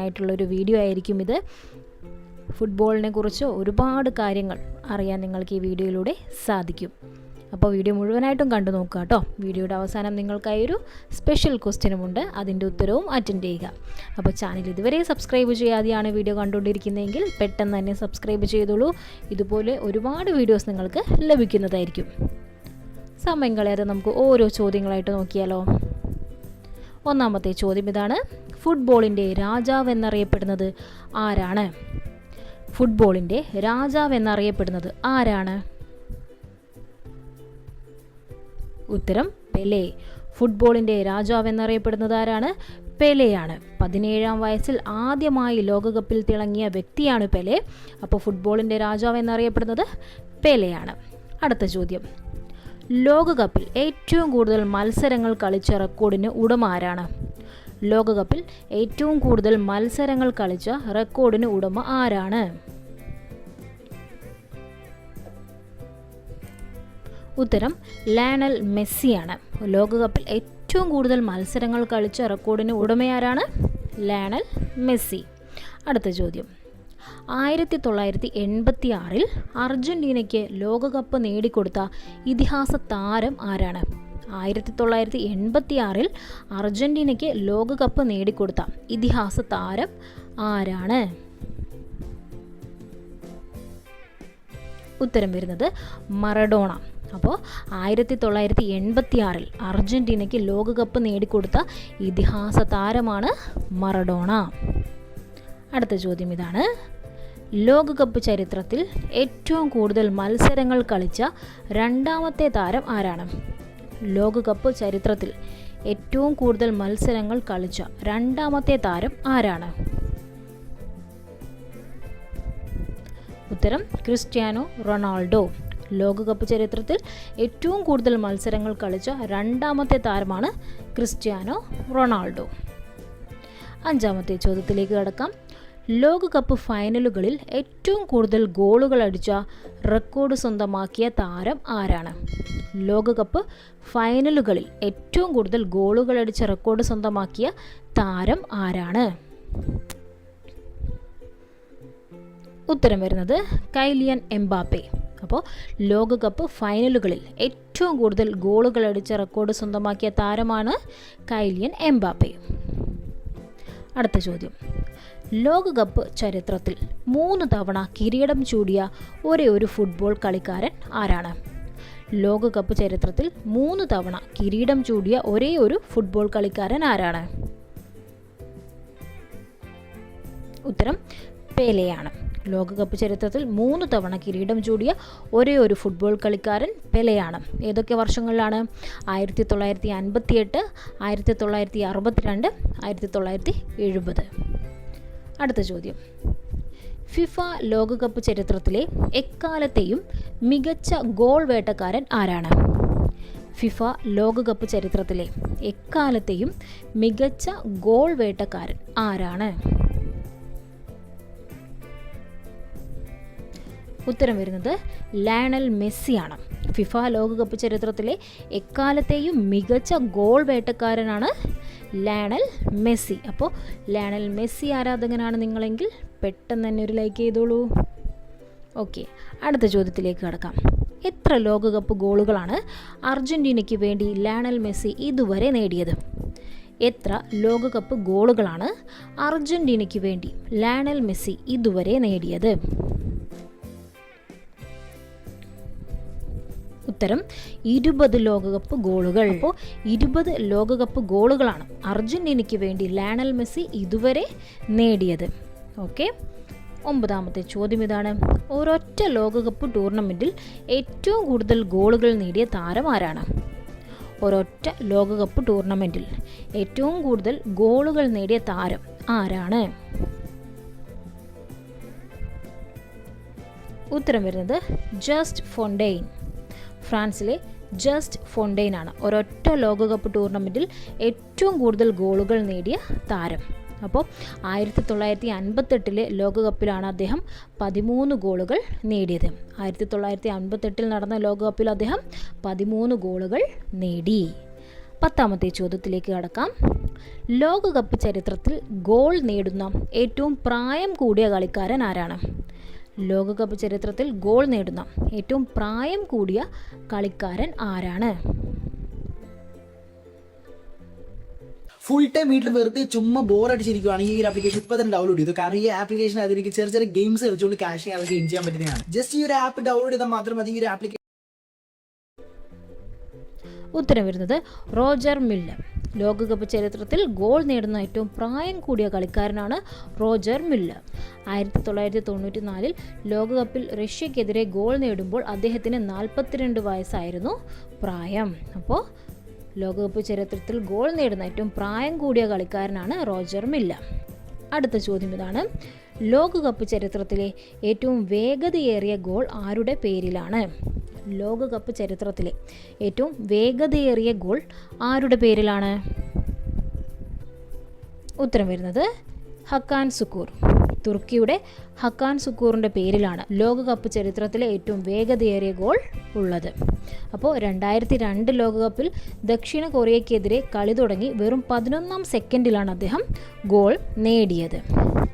ആയിട്ടുള്ളൊരു വീഡിയോ ആയിരിക്കും ഇത്. ഫുട്ബോളിനെ കുറിച്ച് ഒരുപാട് കാര്യങ്ങൾ അറിയാൻ നിങ്ങൾക്ക് ഈ വീഡിയോയിലൂടെ സാധിക്കും. അപ്പോൾ വീഡിയോ മുഴുവനായിട്ടും കണ്ടു നോക്കുക കേട്ടോ. വീഡിയോയുടെ അവസാനം നിങ്ങൾക്കായി ഒരു സ്പെഷ്യൽ ക്വസ്റ്റ്യനുമുണ്ട്, അതിൻ്റെ ഉത്തരവും അറ്റൻഡ് ചെയ്യുക. അപ്പോൾ ചാനൽ ഇതുവരെ സബ്സ്ക്രൈബ് ചെയ്യാതെയാണ് വീഡിയോ കണ്ടുകൊണ്ടിരിക്കുന്നതെങ്കിൽ പെട്ടെന്ന് തന്നെ സബ്സ്ക്രൈബ് ചെയ്തോളൂ. ഇതുപോലെ ഒരുപാട് വീഡിയോസ് നിങ്ങൾക്ക് ലഭിക്കുന്നതായിരിക്കും. സമയം കളയാതെ നമുക്ക് ഓരോ ചോദ്യങ്ങളായിട്ട് നോക്കിയാലോ. ഒന്നാമത്തെ ചോദ്യം ഇതാണ്: ഫുട്ബോളിൻ്റെ രാജാവ് എന്നറിയപ്പെടുന്നത് ആരാണ്? ഫുട്ബോളിൻ്റെ രാജാവ് എന്നറിയപ്പെടുന്നത് ആരാണ്? ഉത്തരം പെലെ. ഫുട്ബോളിൻ്റെ രാജാവ് എന്നറിയപ്പെടുന്നത് ആരാണ്? പെലെയാണ്. 17-ാം വയസ്സിൽ ആദ്യമായി ലോകകപ്പിൽ തിളങ്ങിയ വ്യക്തിയാണ് പെലെ. അപ്പോൾ ഫുട്ബോളിൻ്റെ രാജാവ് എന്നറിയപ്പെടുന്നത് പെലെയാണ്. അടുത്ത ചോദ്യം: ലോകകപ്പിൽ ഏറ്റവും കൂടുതൽ മത്സരങ്ങൾ കളിച്ച റെക്കോർഡിന് ഉടമ ആരാണ്? ലോകകപ്പിൽ ഏറ്റവും കൂടുതൽ മത്സരങ്ങൾ കളിച്ച റെക്കോർഡിന് ഉടമ ആരാണ്? ഉത്തരം ലയണൽ മെസ്സിയാണ്. ലോകകപ്പിൽ ഏറ്റവും കൂടുതൽ മത്സരങ്ങൾ കളിച്ച റെക്കോർഡിന് ഉടമയാരാണ്? Lionel Messi. അടുത്ത ചോദ്യം: 1986-ൽ അർജന്റീനയ്ക്ക് ലോകകപ്പ് നേടിക്കൊടുത്ത ഇതിഹാസ താരം ആരാണ്? 1986-ൽ അർജന്റീനയ്ക്ക് ലോകകപ്പ് നേടിക്കൊടുത്ത ഇതിഹാസ താരം ആരാണ്? ഉത്തരം വരുന്നത് മറഡോണ. അപ്പോൾ 1986-ൽ അർജന്റീനയ്ക്ക് ലോകകപ്പ് നേടിക്കൊടുത്ത ഇതിഹാസ താരമാണ് മറഡോണ. അടുത്ത ചോദ്യം ഇതാണ്: ലോകകപ്പ് ചരിത്രത്തിൽ ഏറ്റവും കൂടുതൽ മത്സരങ്ങൾ കളിച്ച രണ്ടാമത്തെ താരം ആരാണ്? ലോകകപ്പ് ചരിത്രത്തിൽ ഏറ്റവും കൂടുതൽ മത്സരങ്ങൾ കളിച്ച രണ്ടാമത്തെ താരം ആരാണ്? ഉത്തരം ക്രിസ്ത്യാനോ റൊണാൾഡോ. ലോകകപ്പ് ചരിത്രത്തിൽ ഏറ്റവും കൂടുതൽ മത്സരങ്ങൾ കളിച്ച രണ്ടാമത്തെ താരമാണ് ക്രിസ്ത്യാനോ റൊണാൾഡോ. അഞ്ചാമത്തെ ചോദ്യത്തിലേക്ക് കടക്കാം. ലോകകപ്പ് ഫൈനലുകളിൽ ഏറ്റവും കൂടുതൽ ഗോളുകൾ അടിച്ച റെക്കോർഡ് സ്വന്തമാക്കിയ താരം ആരാണ്? ലോകകപ്പ് ഫൈനലുകളിൽ ഏറ്റവും കൂടുതൽ ഗോളുകൾ അടിച്ച റെക്കോർഡ് സ്വന്തമാക്കിയ താരം ആരാണ്? ഉത്തരം വരുന്നത് കൈലിയൻ എംബാപ്പെ. അപ്പോൾ ലോകകപ്പ് ഫൈനലുകളിൽ ഏറ്റവും കൂടുതൽ ഗോളുകൾ അടിച്ച റെക്കോർഡ് സ്വന്തമാക്കിയ താരമാണ് കൈലിയൻ എംബാപ്പെ. അടുത്ത ചോദ്യം: ലോകകപ്പ് ചരിത്രത്തിൽ 3 തവണ കിരീടം ചൂടിയ ഒരേ ഒരു ഫുട്ബോൾ കളിക്കാരൻ ആരാണ്? ലോകകപ്പ് ചരിത്രത്തിൽ 3 തവണ കിരീടം ചൂടിയ ഒരേ ഒരു ഫുട്ബോൾ കളിക്കാരൻ ആരാണ്? ഉത്തരം പെലെയാണ്. ലോകകപ്പ് ചരിത്രത്തിൽ 3 തവണ കിരീടം ചൂടിയ ഒരേ ഒരു ഫുട്ബോൾ കളിക്കാരൻ പെലെയാണ്. ഏതൊക്കെ വർഷങ്ങളിലാണ്? 1958, 1962, 1970. അടുത്ത ചോദ്യം: ഫിഫ ലോകകപ്പ് ചരിത്രത്തിലെ എക്കാലത്തെയും മികച്ച ഗോൾ വേട്ടക്കാരൻ ആരാണ്? ഫിഫ ലോകകപ്പ് ചരിത്രത്തിലെ എക്കാലത്തെയും മികച്ച ഗോൾ വേട്ടക്കാരൻ ആരാണ്? ഉത്തരം വരുന്നത് ലയണൽ മെസ്സിയാണ്. ഫിഫ ലോകകപ്പ് ചരിത്രത്തിലെ എക്കാലത്തെയും മികച്ച ഗോൾ വേട്ടക്കാരനാണ് ലയണൽ മെസ്സി. അപ്പോൾ ലയണൽ മെസ്സി ആരാധകനാണ് നിങ്ങളെങ്കിൽ പെട്ടെന്ന് തന്നെ ഒരു ലൈക്ക് ചെയ്തോളൂ. ഓക്കെ, അടുത്ത ചോദ്യത്തിലേക്ക് കടക്കാം. എത്ര ലോകകപ്പ് ഗോളുകളാണ് അർജന്റീനയ്ക്ക് വേണ്ടി ലയണൽ മെസ്സി ഇതുവരെ നേടിയത്? എത്ര ലോകകപ്പ് ഗോളുകളാണ് അർജന്റീനയ്ക്ക് വേണ്ടി ലയണൽ മെസ്സി ഇതുവരെ നേടിയത്? ഉത്തരം 20 ലോകകപ്പ് ഗോളുകൾ. അപ്പോൾ 20 ലോകകപ്പ് ഗോളുകളാണ് അർജന്റീനയ്ക്ക് വേണ്ടി ലയണൽ മെസ്സി ഇതുവരെ നേടിയത്. ഓക്കെ, 9ാമത്തെ ചോദ്യം ഇതാണ്: ഒരൊറ്റ ലോകകപ്പ് ടൂർണമെൻറ്റിൽ ഏറ്റവും കൂടുതൽ ഗോളുകൾ നേടിയ താരം ആരാണ്? ഒരൊറ്റ ലോകകപ്പ് ടൂർണമെൻറ്റിൽ ഏറ്റവും കൂടുതൽ ഗോളുകൾ നേടിയ താരം ആരാണ്? ഉത്തരം വരുന്നത് ജസ്റ്റ് ഫോണ്ടെയ്ൻ. ഫ്രാൻസിലെ ജസ്റ്റ് ഫോണ്ടെയ്ൻ ആണ് ഒരൊറ്റ ലോകകപ്പ് ടൂർണമെൻറ്റിൽ ഏറ്റവും കൂടുതൽ ഗോളുകൾ നേടിയ താരം. അപ്പോൾ 1958 ലോകകപ്പിലാണ് അദ്ദേഹം 13 ഗോളുകൾ നേടിയത്. 1958 നടന്ന ലോകകപ്പിൽ അദ്ദേഹം 13 ഗോളുകൾ നേടി. 10ാമത്തെ ചോദ്യത്തിലേക്ക് കടക്കാം. ലോകകപ്പ് ചരിത്രത്തിൽ ഗോൾ നേടുന്ന ഏറ്റവും പ്രായം കൂടിയ കളിക്കാരൻ ആരാണ്? ലോകകപ്പ് ചരിത്രത്തിൽ ഗോൾ നേടുന്ന ഏറ്റവും പ്രായം കൂടിയ കളിക്കാരൻ ആരാണ്? ഫുൾ ടൈം വീട്ടിൽ വെറുതെ ചുമ്മാ ബോർ അടിച്ചിരിക്കുകയാണെങ്കിൽ ഈ ഒരു ആപ്ലിക്കേഷൻ ഇപ്പോൾ തന്നെ ഡൗൺലോഡ് ചെയ്തു. കാരണം ഈ ആപ്ലിക്കേഷൻ അതിലേക്ക് ചെറിയ ചെറിയ ഗെയിംസ് കളിച്ചുകൊണ്ട് ക്യാഷ് ചെയ്യാൻ ഗെയിം ചെയ്യാൻ പറ്റുന്നതാണ്. ജസ്റ്റ് ഈ ഒരു ആപ്പ് ഡൗൺലോഡ് ചെയ്താൽ മാത്രം മതി. ഈ ഒരു ആപ്ലിക്കേഷൻ ഉത്തരം വരുന്നത് റോജർ മില്ല. ലോകകപ്പ് ചരിത്രത്തിൽ ഗോൾ നേടുന്ന ഏറ്റവും പ്രായം കൂടിയ കളിക്കാരനാണ് റോജർ മില്ല. 1994 ലോകകപ്പിൽ റഷ്യക്കെതിരെ ഗോൾ നേടുമ്പോൾ അദ്ദേഹത്തിന് 42 വയസ്സായിരുന്നു പ്രായം. അപ്പോൾ ലോകകപ്പ് ചരിത്രത്തിൽ ഗോൾ നേടുന്ന ഏറ്റവും പ്രായം കൂടിയ കളിക്കാരനാണ് റോജർ മില്ല. അടുത്ത ചോദ്യം ഇതാണ്. ലോകകപ്പ് ചരിത്രത്തിലെ ഏറ്റവും വേഗതയേറിയ ഗോൾ ആരുടെ പേരിലാണ്? ലോകകപ്പ് ചരിത്രത്തിലെ ഏറ്റവും വേഗതയേറിയ ഗോൾ ആരുടെ പേരിലാണ്? ഉത്തരം വരുന്നത് ഹക്കാൻ സുക്കൂർ. തുർക്കിയുടെ ഹക്കാൻ സുക്കൂറിൻ്റെ പേരിലാണ് ലോകകപ്പ് ചരിത്രത്തിലെ ഏറ്റവും വേഗതയേറിയ ഗോൾ ഉള്ളത്. അപ്പോൾ 2002 ലോകകപ്പിൽ ദക്ഷിണ കൊറിയയ്ക്കെതിരെ കളി തുടങ്ങി വെറും 11ാം സെക്കൻഡിലാണ് അദ്ദേഹം ഗോൾ നേടിയത്.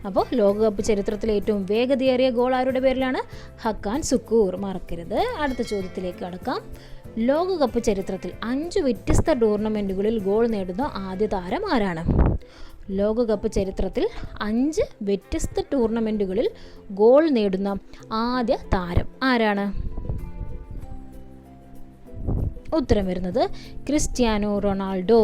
അപ്പോൾ ലോകകപ്പ് ചരിത്രത്തിലെ ഏറ്റവും വേഗതയേറിയ ഗോൾ ആരുടെ പേരിലാണ്? ഹക്കാൻ സുക്കൂർ. മറക്കരുത്. അടുത്ത ചോദ്യത്തിലേക്ക് കടക്കാം. ലോകകപ്പ് ചരിത്രത്തിൽ 5 വ്യത്യസ്ത ടൂർണമെൻറ്റുകളിൽ ഗോൾ നേടുന്ന ആദ്യ താരം ആരാണ്? ലോകകപ്പ് ചരിത്രത്തിൽ 5 വ്യത്യസ്ത ടൂർണമെൻറ്റുകളിൽ ഗോൾ നേടുന്ന ആദ്യ താരം ആരാണ്? ഉത്തരം വരുന്നത് ക്രിസ്ത്യാനോ റൊണാൾഡോ.